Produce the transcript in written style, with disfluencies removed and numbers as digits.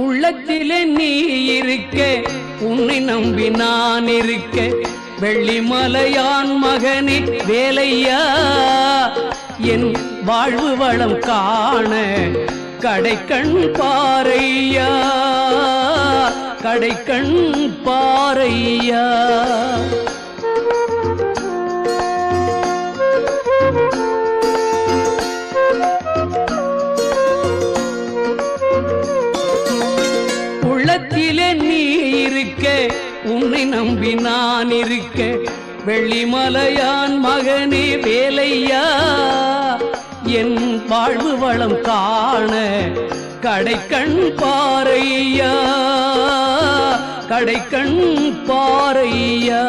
உள்ளத்திலே நீ இருக்க, உன்னை நம்பி நான் இருக்க, வெள்ளிமலையான் மகனே வேலையா, என் வாழ்வு வளம் காண கடைக்கண் பாரையா, கடைக்கண் பாரையா. உள்ளத்திலே நீ இருக்க, உன்னை நம்பி நான் இருக்க, வெள்ளிமலையான் மகனே வேலையா, என் வாழ்வு வளம் காண கடைக்கண் பாரையா, கடைக்கண் பாரையா.